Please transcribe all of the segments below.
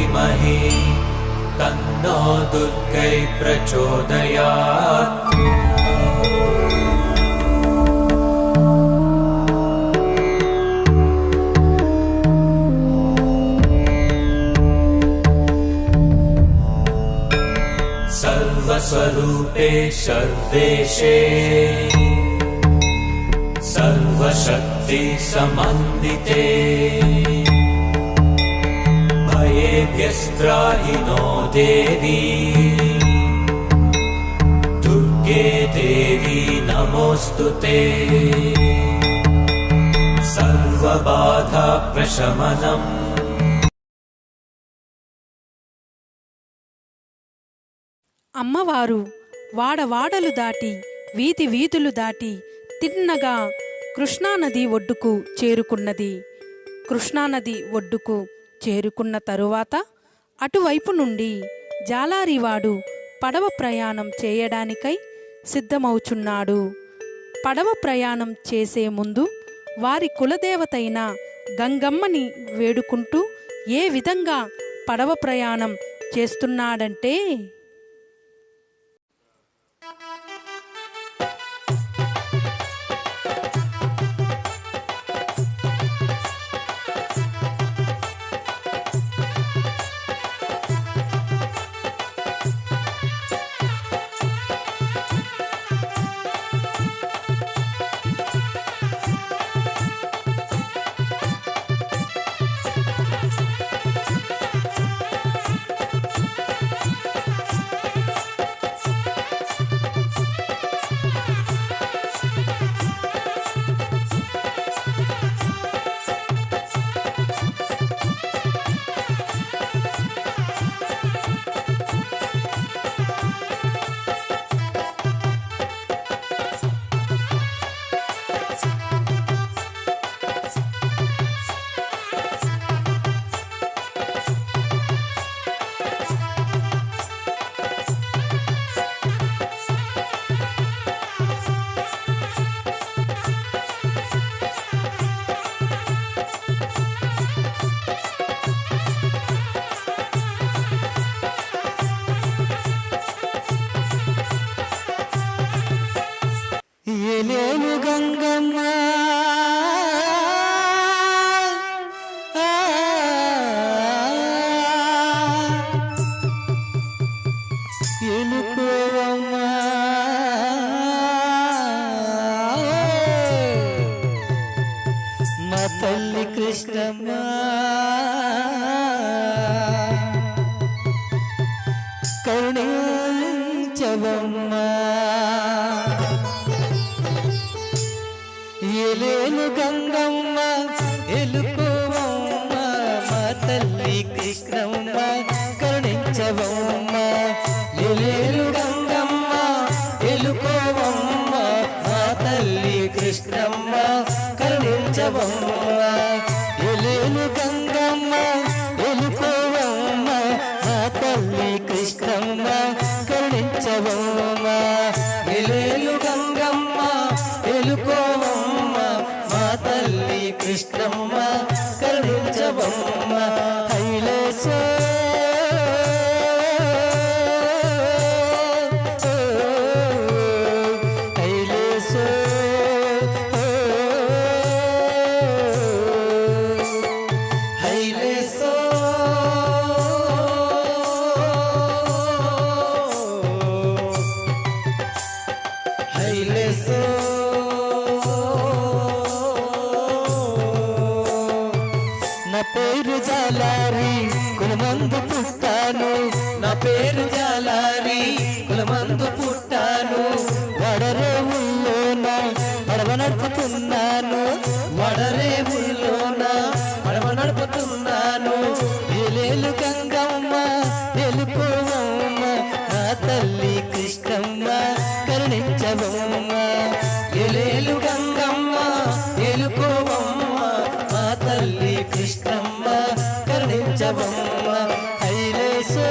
धीमहि तन्नो दुर्गै प्रचोदयात्। सर्वस्वरूपे सर्वेशे सर्वशक्ति समन्विते भयेभ्यस्त्राहि नो देवी दुर्गे देवी नमोऽस्तुते। सर्वबाधा प्रशमनम्। అమ్మవారు వాడవాడలు దాటి వీధి వీధులు దాటి తిన్నగా కృష్ణానది ఒడ్డుకు చేరుకున్నది. కృష్ణానది ఒడ్డుకు చేరుకున్న తరువాత అటువైపు నుండి జాలారివాడు పడవ ప్రయాణం చేయడానికై సిద్ధమవుచున్నాడు. పడవ ప్రయాణం చేసే ముందు వారి కులదేవతైన గంగమ్మని వేడుకుంటూ ఏ విధంగా పడవ ప్రయాణం చేస్తున్నాడంటే, ఏలేలు గంగమ్మ ఎలుకోవమ్మ మా తల్లి కృష్ణమ్మ కరుణించవమ్మ. ఏలేలు గంగమ్మ ఎలుకోవమ్మ మా తల్లి కృష్ణమ్మ కరుణించవమ్మ. ఏలేలు గంగమ్మ ఎలుకోవమ్మ మా తల్లి కృష్ణమ్మ కరుణించవమ్మ. ఏలేలు గంగమ్మ ఎలుకోవమ్మ మా తల్లి కృష్ణమ్మ కరుణించవమ్మ. ఏలేలు గంగమ్మ ఎలుకోవమ్మ మా తల్లి కృష్ణమ్మ కరుణించవమ్మ. హైలేసో హైలేసో హైలేసో హైలేసో. నా పేరు జాలారి కులమందు పుట్టాను, నా పేరు జాలారి కులమందు పుట్టాను. వడరేవుల్లోన పడవ నడుపుతున్నాను, వడరేవుల్లోన పడవ నడుపుతున్నాను. ఏలేలు గంగమ్మ ఎలుకోవమ్మ నా తల్లి కృష్ణమ్మ కరుణించవమ్మ. ఏలేలు గంగమ్మ ఎలుకోవమ్మ మా తల్లి కృష్ణమ్మ కరుణించవమ్మ. హైలేసో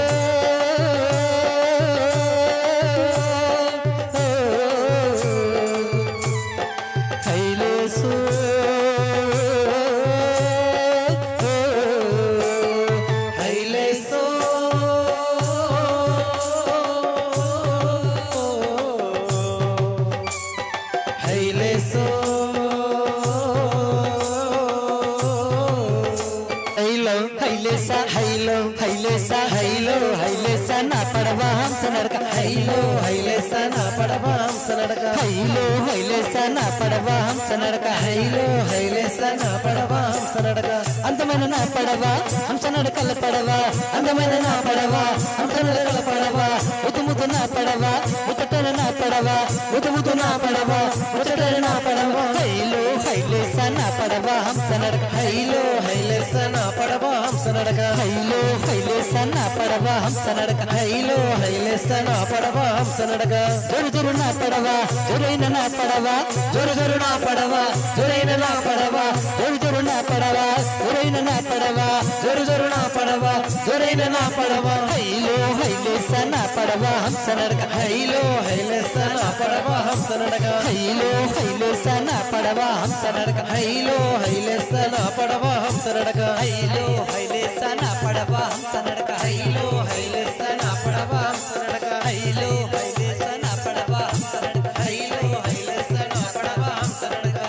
హైలో హైలేసా హైలో హైలేసా నా పడవ హంస నడక హైలో హైలేసా నా పడవ హంస నడక హైలో హైలేసా నా పడవ హంస నడక హైలో హైలేసా నా పడవ హంస నడక అందమైన నా పడవ హంస నడకల పడవ అందమైన నా పడవ హంస నడకల పడవ ముద్దు నా పడవ ముచ్చటన నా పడవ ముద్దు నా పడవ ముచ్చటన నా పడవ హైలో హైలేసా నా పడవ హంస నడక హైలో హైలేసా నా పడవ హంస నడక హైలో హైలేసా నా పడవ హంస నడక హైలో హైలేసా నా పడవ హంస నడక జోరు జోరు నా పడవ జోరైన నా పడవ జోరు జోరు నా పడవ జోరైన నా పడవ జోరు జోరు నా పడవ జోరైన నా పడవ జోరు జోరు నా పడవ జోరైన నా పడవ హైలో హైలేసా నా పడవ హంస నడక హైలో హైలేసా నా పడవ హంస నడక హైలో హైలేసా నా పడవ హంస నడక హైలో హైలేసా నా పడవ హంస నడక హైలో హైలేసా నా పడవ హంస నడక హైలో హైలేసా నా పడవ హంస నడక హైలో హైలేసా నా పడవ హంస నడక హైలో హైలేసా నా పడవ హంస నడక.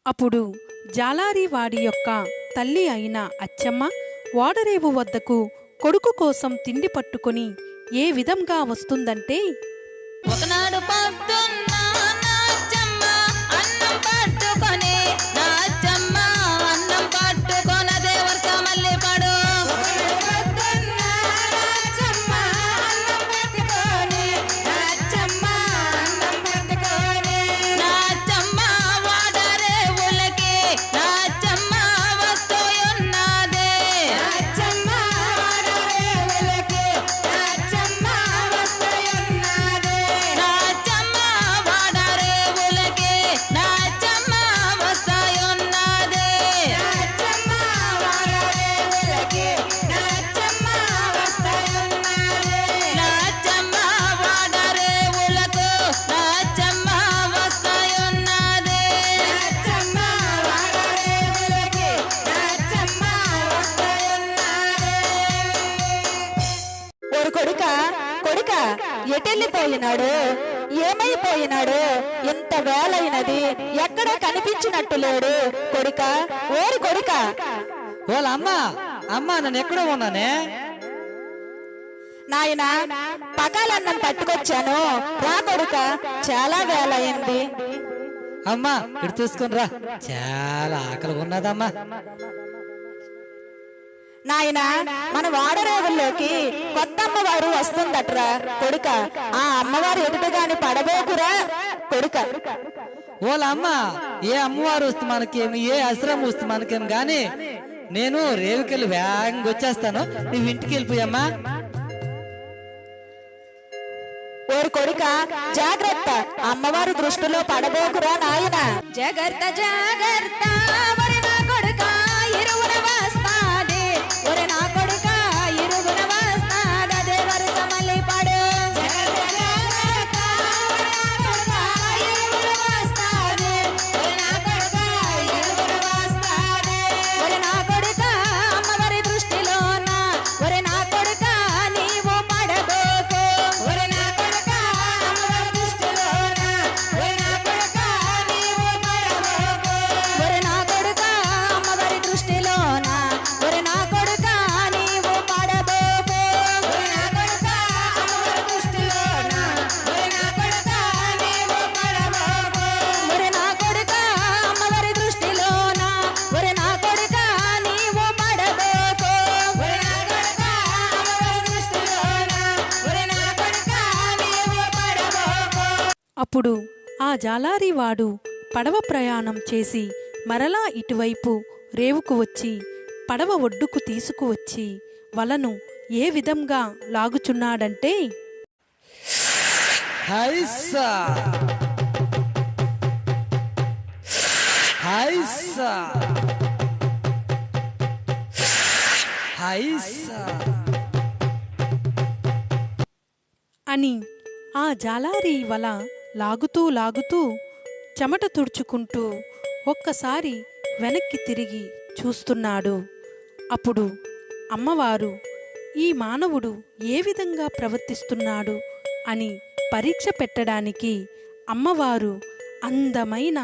అప్పుడు జాలారి వాడి యొక్క తల్లి అయిన అచ్చమ్మ ఓడరేవు వద్దకు కొడుకు కోసం తిండి పట్టుకొని ఏ విధంగా వస్తుందంటే, ఒకనాడు పొద్దున్న నాచమ్మ అన్నం పట్టుకొని నాచమ్మ అన్నం పట్టుకొనదే వర్ష మళ్ళీ పడు నాచమ్మ వాడరే ఉలకి నాచమ్మ వస్తూయున్నదే నాచమ్మ వాడరే ఉలకి నాచమ్మ వస్తూయున్నదే నాచమ్మ వాడరే ఉలకు నాచమ్మ వస్తూయున్నదే ఓరు కొడుక కొడుక ఎటెళ్ళిపోయినాడు, ఏమైపోయినాడు? ఎంత వేలైనది, ఎక్కడా కనిపించినట్టు లేడు కొడుక. ఓరు కొడుక, వాళ్ళ అమ్మ అమ్మ నన్ను ఎక్కడో ఉన్నానే. నాయన పకాలన్నం పట్టుకొచ్చాను, రా కొడుక, చాలా వేలైంది. అమ్మా ఇటు చూసుకుని రా, చాలా ఆకలి ఉన్నదమ్మా. నాయన మన వాడరేవుల్లోకి కొత్త అమ్మవారు వస్తుందట్రా కొడుక. ఆ అమ్మవారు ఎదుటగాని పడబోకురా కొడుక. వాళ్ళ అమ్మ ఏ అమ్మవారు వస్తే మనకేమి, ఏ ఆశ్రమం వస్తే మనకేం గాని, నేను రేవుకెళ్ళి వేగంగా వచ్చేస్తాను, నువ్వు ఇంటికి వెళ్ళిపోయమ్మా. ఓరు కొడుక జాగ్రత్త, అమ్మవారి దృష్టిలో పడబోకురా నాయన. జాగ్రత్త జాగ్రత్త ఒరే నా కొడుక ఇరువున వస్తాది ఒరే నా కొడుక ఇరుగున వస్తాదదే వరుస మళ్ళీ పడు ఒరే నా కొడుక అమ్మవారి దృష్టిలోన ఒరే నా కొడుక నీవు పడబోకు ఒరే నా కొడుక అమ్మవారి దృష్టిలోన ఒరే నా కొడుక నీవు పడబోకు ఒరే నా కొడుక అమ్మవారి దృష్టిలోన ఒరే నా కొడుక నీవు పడబోకు ఒరే నా కొడుక అమ్మవారి దృష్టిలోన ఒరే నా కొడుక నీవు పడబోకు ఒరే నా కొడుక అమ్మవారి దృష్టిలోన ఒరే నా కొడుక నీవు పడబోకు ఒరే నా కొడుక అమ్మవారి దృష్టిలోన ఒరే నా కొడుక నీవు పడబోకు. అప్పుడు ఆ జాలారివాడు పడవ ప్రయాణం చేసి మరలా ఇటువైపు రేవుకు వచ్చి పడవ ఒడ్డుకు తీసుకువచ్చి వలను ఏ విధంగా లాగుచున్నాడంటే, హైసా హైసా హైసా అని ఆ జాలారి వల లాగుతూ లాగుతూ చెమట తుడుచుకుంటూ ఒక్కసారి వెనక్కి తిరిగి చూస్తున్నాడు. అప్పుడు అమ్మవారు ఈ మానవుడు ఏ విధంగా ప్రవర్తిస్తున్నాడు అని పరీక్ష పెట్టడానికి అమ్మవారు అందమైన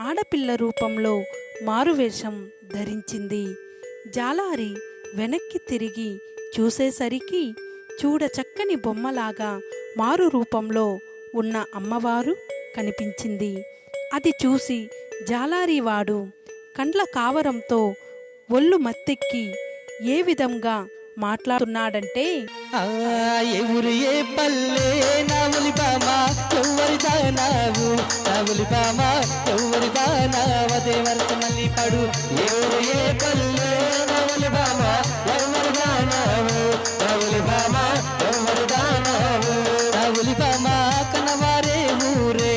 ఆడపిల్ల రూపంలో మారువేషం ధరించింది. జాలారి వెనక్కి తిరిగి చూసేసరికి చూడ చక్కని బొమ్మలాగా మారు రూపంలో ఉన్న అమ్మవారు కనిపించింది. అది చూసి జాలారివాడు కండ్ల కావరంతో ఒళ్ళు మత్తెక్కి ఏ విధంగా మాట్లాడుతున్నాడంటే, ఎవరు ఏ పల్లె నావులి బామా ఎవరి దానావు నావులి బామా ఎవరి దానావదే వరస మళ్ళీ పడు ఎవరు ఏ పల్లె నావులి బామా ఎవరి దానావు నావులి బామా ఎవరి దానావు నావులి బామా కనవారే ఊరే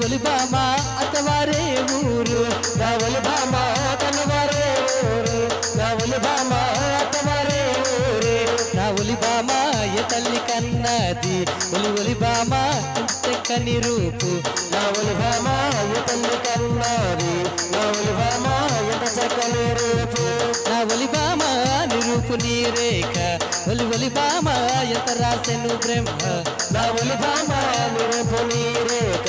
ఒలి బామా అతవారే ఊరు నావులి బామా కనవారే ఊరు నావులి బామా అతవారే నావులి బామా ఏ తల్లి కన్నది ఒలి బామా చక్కని రూపు నావులి బామా ఏ తల్లి కన్నది నావులి బామా ఎంత చక్కని రూపు నావులి బామా నిరూపు నీ రేఖ ఒలి బామా ఎంత రాసెను బ్రహ్మ నావులి బామా నిరూపు నీ రేఖ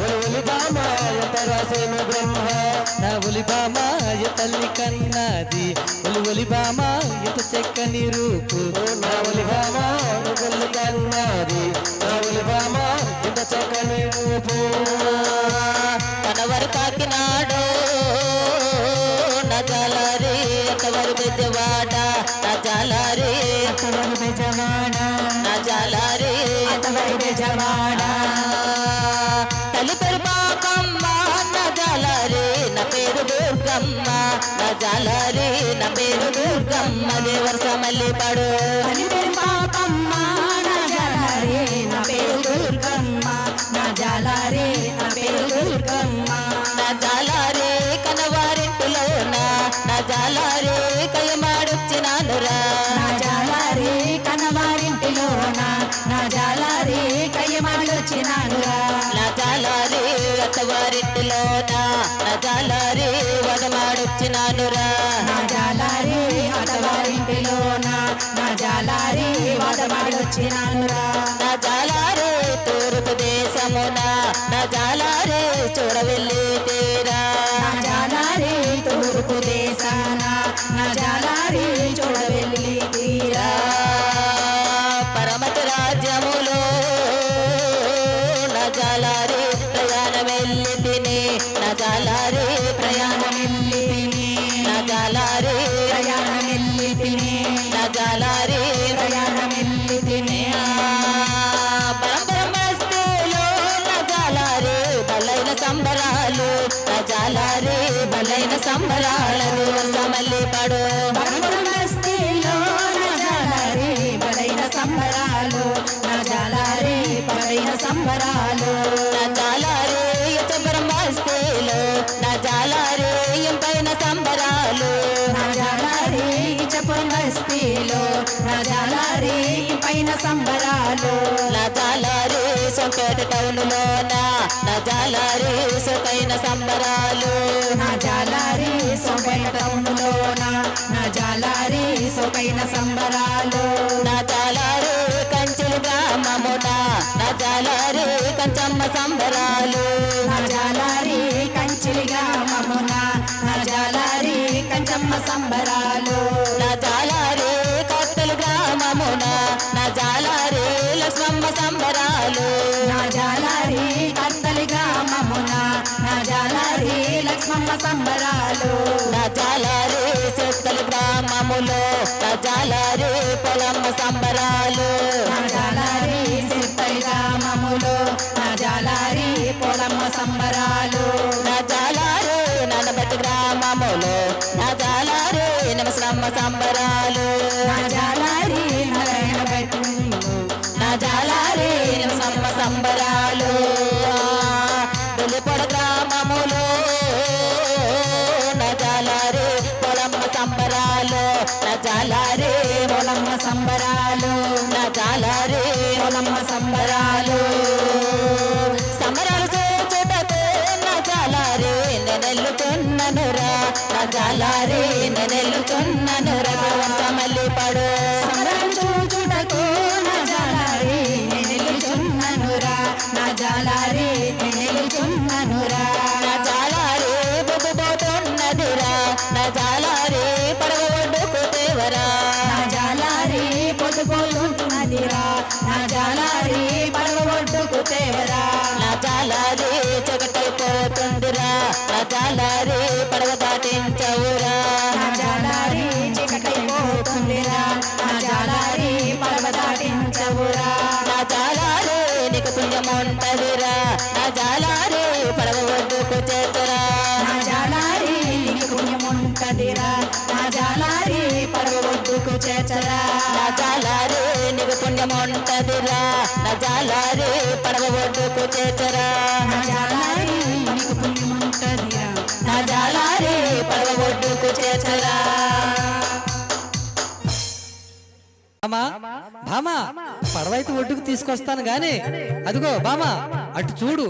ఒలి బామా ఎంత రాసెను బ్రహ్మ నావులి బామా ఏ తల్లి కన్నది ఒలి బామా ఎంత చక్కని రూపు నావులి బామా ఒలి కన్నది నావులి బామా ఎంత చక్కని రూపు కనవరు కాకినాడో నా జాలారి ఎంతవరు బెజవాడ నా జాలారి ఎంతవరు బెజవాడ నా జాలారి ఎంతవరు బెజవాడ తల్లి పేరు పాకమ్మ నా జాలారి నా పేరు దుర్గమ్మ నా జాలారి నా పేరు దుర్గమ్మ దేవరస మళ్ళీ పడు తల్లి పేరు పాకమ్మ నా జాలారి నా పేరు దుర్గమ్మ నా జాలారి నా పేరు దుర్గమ్మ నా జాలారి కనవారింటిలోన నా జాలారి కయ్యమాడొచ్చినానురా నా జాలారి కనవారింటిలోన నా జాలారి కయ్యమాడొచ్చినానురా నా జాలారి అత్తవారింటిలోన నా జాలారి వదమాడొచ్చినానురా నా జాలారి అత్తవారింటిలోన నా జాలారి వదమాడొచ్చినానురా నా జాలారి తూర్పు దేశమున నా జాలారి చూడవెళ్ళి తీరా నా జాలారి తూర్పు దేశాన నా జాలారి చూడవెళ్ళి తీరా పరమత రాజ్యములో నా జాలారి ప్రయాణం వెళ్ళి తిని నా జాలారి ప్రయాణం వెళ్ళి తిని నా జాలారి ప్రయాణం వెళ్ళి తిని నా జాలారి ప్రయాణం వెళ్ళి తిని పరమస్తులో నా జాలారి బలైన సంబరాలు నా జాలారి బలైన సంబరాలను మళ్ళీ పడు పరమస్తులో నా జాలారి బలైన సంబరాలు నా జాలారి బలైన సంబరాలు నా జాలారి బ్రహ్మస్తులో నా జాలారి పైన సంబరాలు నా జాలారి బ్రహ్మస్తులో నా జాలారి పైన సంబరాలు నా జాలారి సొంపేట టౌనులోన నా జాలారి సొకైన సంబరాలు నా జాలారి సొంపేట టౌనులోన నా జాలారి సొకైన సంబరాలు నా జాలారి కంచెలు గ్రామమున నా జాలారి కంచమ్మ సంబరాలు నా జాలారి కంచెలి గ్రామమున నా జాలారి కంచమ్మ సంబరాలు నా జాలారి కట్టెలు గ్రామమున నా జాలారి లక్ష్మమ్మ సంబరాలు నా జాలారి కట్టెలి గ్రామమున నా జాలారి లక్ష్మమ్మ సంబరాలు నా జాలారి చెత్తలి గ్రామములో నా జాలారి పొలమ్మ సంబరాలు నా జాలారి చెత్తలి గ్రామములో నా జాలారి పొలమ్మ సంబరాలు నా జాలారి ననబెట్టి గ్రామములో నా జాలారి నమస్రమ్మ సంబరాలు నా జాలారి ననబెట్టి నా జాలారి నమస్రమ్మ సంబరాలు దొలిపొడ గ్రామములో నా జాలారి పొలమ్మ సంబరాలు నా జాలారి పొలమ్మ సంబరాలు నా జాలారి పొలమ్మ సంబరాలు సంబరాలు చూచుటకు నా జాలారి నెనెల్లుతున్ననురా నా జాలారి నెనెల్లుతున్ననురా మళ్ళీ పడు సంబరాలు చూచుటకు నా జాలారి నెనెల్లుతున్ననురా నా జాలారి నెనెల్లుతున్ననురా నా జాలారి బొబ్బుబోతున్నది పోతుందిరా నా జాలారి పడవ దాటించవురా నా జాలారి చీకటైపోతుందిరా నా జాలారి పడవ దాటించవురా నా జాలారి నీకు పుణ్యముంటదిరా నా జాలారి పడవ ఒడ్డుకు చేతురా నా జాలారి నీకు పుణ్యముంటదిరా నా జాలారి పడవ ఒడ్డుకు చేర్చరా నా జాలారి నీకు పుణ్యముంటదిరా నా జాలారి పడవ ఒడ్డుకు చేతురా నా జాలారి నీకు పుణ్యముంటదిరా నా జాలారి పడవ ఒడ్డుకు చేతురా బామా బామా పడవైతే ఒడ్డుకు తీసుకొస్తాను గాని అదిగో బామా అటు చూడు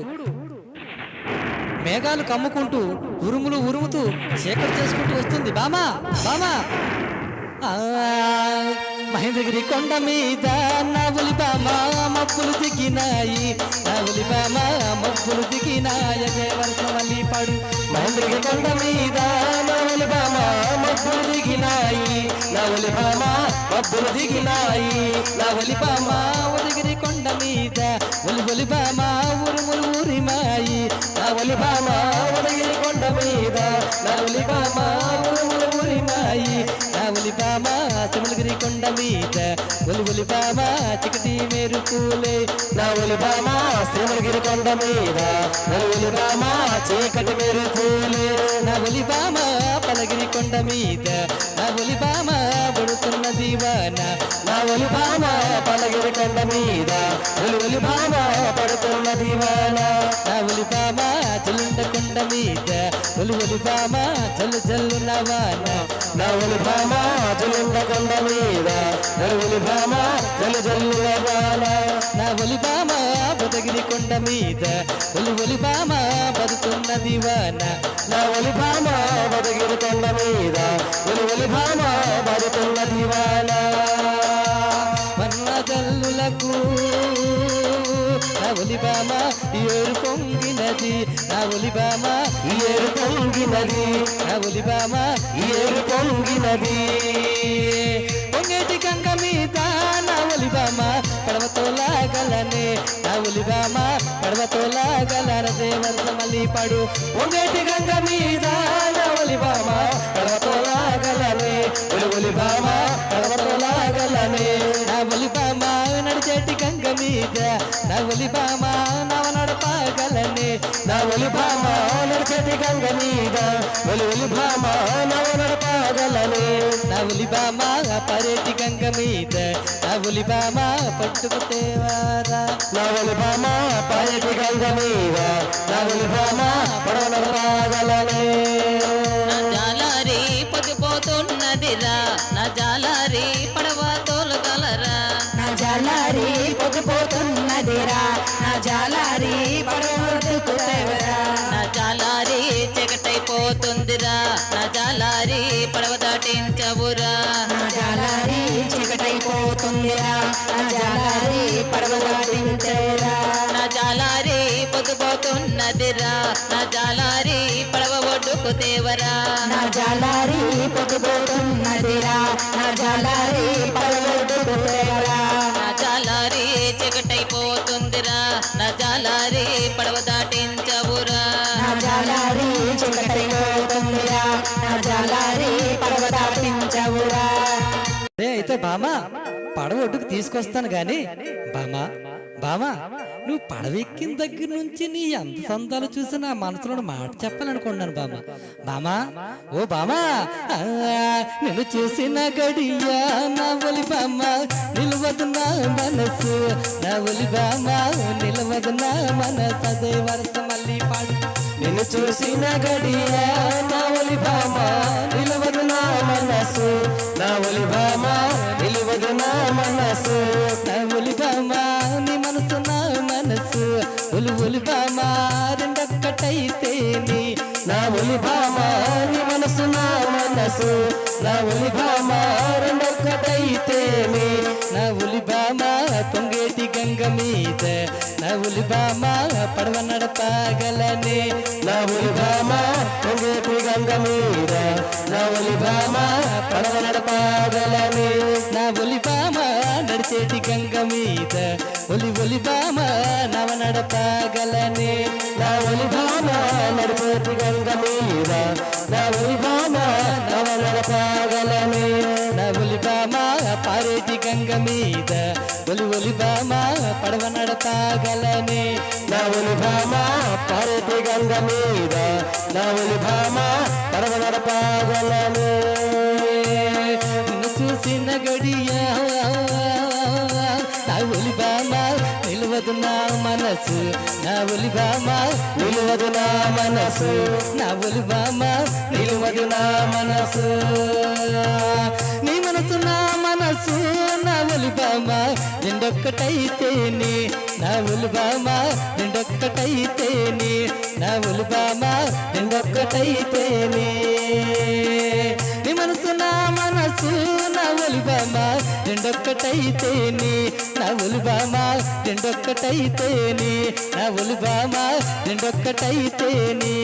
మేఘాలు కమ్ముకుంటూ ఉరుములు ఉరుముతూ చీకటి చేసుకుంటూ వస్తుంది బామా బామా మహేంద్రగిరి కొండ మీద నవులి బామా మబ్బులు దిగినాయి నవులి బామా మబ్బులు దిగినాయ దేవర్షమల్లి పాడు మహేంద్రగిరి కొండ మీద నవులి బామా మబ్బులు దిగినాయి నవులి బామా మబ్బులు దిగినాయి నవులి బామా ఉదగిరి కొండ మీద ఒలి బామా ఉరుములు ఊరిమాయి నవులి బామా ఉదగిరి కొండ మీద నవులి బామా ఉరుములు ఊరిమాయి నవులి బామా సిమలగిరి కొండ మీద ఒలి బామా చికటి మెరుపులే నవులి బామా సిమలగిరి కొండ మీద ఒలి బామా చీకటి మెరుపులే నవులి బామా పలగిరి కొండ మీద నవులి బామా పడుతున్న దీవాన నవులి బామా పలగిరి కొండ మీద ఒలి బామా పడుతున్న దీవాన నవులి బామా చెల్లుండ కొండ మీద ఒలి బామా జల్లు జల్లు నవాన నవులి బామా చెల్లుండ కొండ మీద ఒలి బామా జల్లు జల్లు నవాన నవులి బామా బుధగిరి కొండ మీద ఒలి బామా పడుతున్న దీవాన నవులి బామా బుధగిరి కొండ మీద ఒలి బామా పడుతున్న దీవాన వన్నదల్లులకు నవులి బామా ఏరు పొంగినది నవులి బామా ఏరు పొంగినది నవులి బామా ఏరు పొంగినది పొంగేటి గంగ మీద నవులి బామా పడవతో లాగలనే నవులి బామా పడవతో లాగలన దేవర్షమల్లి పడు పొంగేటి గంగ మీద నవులి బామా పడవతో లాగలనే ఒలి బామా పడవతో లాగలనే నవులి బామా నడిచేటి గంగ మీద నవులి బామా నవ నడపగలనే నవులి బామా నడిచేటి గంగ మీద ఒలి బామా నవ నడపగలనే నవులి బామా పరేటి గంగ మీద నవులి బామా పట్టుకుతేవారా నవులి బామా పరేటి గంగ మీద నవులి బామా పడవ నడపగలనే నా జాలారి పొద్దుపోతున్నదిరా నా జాలారి పడవ తోలగలరా నా జాలారి పొద్దుపోతున్నదిరా నా జాలారి పడవ ఒడ్డుకు తేవరా నా జాలారి చీకటైపోతుందిరా నా జాలారి పడవ దాటించవురా నా జాలారి చీకటైపోతుందిరా నా జాలారి పడవ దాటించవురా నా జాలారి పొద్దుపోతున్నదిరా నా జాలారి పడవ ఒడ్డుకు తేవరా నా జాలారి పొద్దుపోతున్నదిరా నా జాలారి పడవ ఒడ్డుకు తేవరా నా జాలారి చీకటైపోతుందిరా నా జాలారి పడవ దాటించవురా నా జాలారి చీకటైపోతుందిరా నా జాలారి పడవ దాటించవురా అయితే బామా పడవ ఒడ్డుకు తీసుకొస్తాను గాని బామా బామా నువ్వు పడవెక్కిన దగ్గర నుంచి నీ ఎంత సందాలు చూసి నా మనసులో మాట చెప్పాలనుకున్నాను బామా బామా ఓ బామా నిన్ను చూసిన గడియా నా ఒలి బామా నిలవదు నా మనసు నా ఒలి బామా నిలవదు నా మనసు అదే వరసమల్లి పాడు నిన్ను చూసిన గడియా నా ఒలి బామా నిలవదు నా మనసు నా ఒలి బామా నిలవదు నా మనసు నా ఒలి బామా నీ మనసు నా మనసు ఒలి బామా రెండొక్కటైతేని నా ఒలి బామా నీ మనసు నా మనసు నా ఒలి బామా రెండొక్కటైతేని నా ఒలి బామా పొంగేటి గంగ మీద నా ఒలి బామా పడవ నడపగలనే నా ఒలి బామా పొంగేటి గంగ మీద నా ఒలి బామా పడవ నడపగలనే నా ఒలి బామా నడిచేటి గంగ మీద ఒలి బామ నవ నడపగలనే నా ఒలి బామ నడిపోతి గంగ మీద నా ఒలి బామ నవ నడపగలనే నా ఒలి బామ పారేటి గంగ మీద ఒలి బామ పడవ నడపగలనే నా ఒలి బామ పారేటి గంగ మీద నా ఒలి బామ పడవ నడపగలనే నిన్ను చూసిన గడియా నా ఒలి బామ నిలవదు నా మనసు నా ఒలి బామ నిలవదు నా మనసు నా ఒలి బామ నిలవదు నా మనసు నీ మనసు నా మనసు నా ఒలి బామ రెండొక్కటైతేనే నా ఒలి బామ రెండొక్కటైతేనే నా ఒలి బామ రెండొక్కటైతేనే నీ మనసు నా మనసు నా ఒలి బామ రెండొక్కటైతేనే నా ఒలి బామ రెండొక్కటైతేనే నా ఒలి బామ రెండొక్కటైతేనే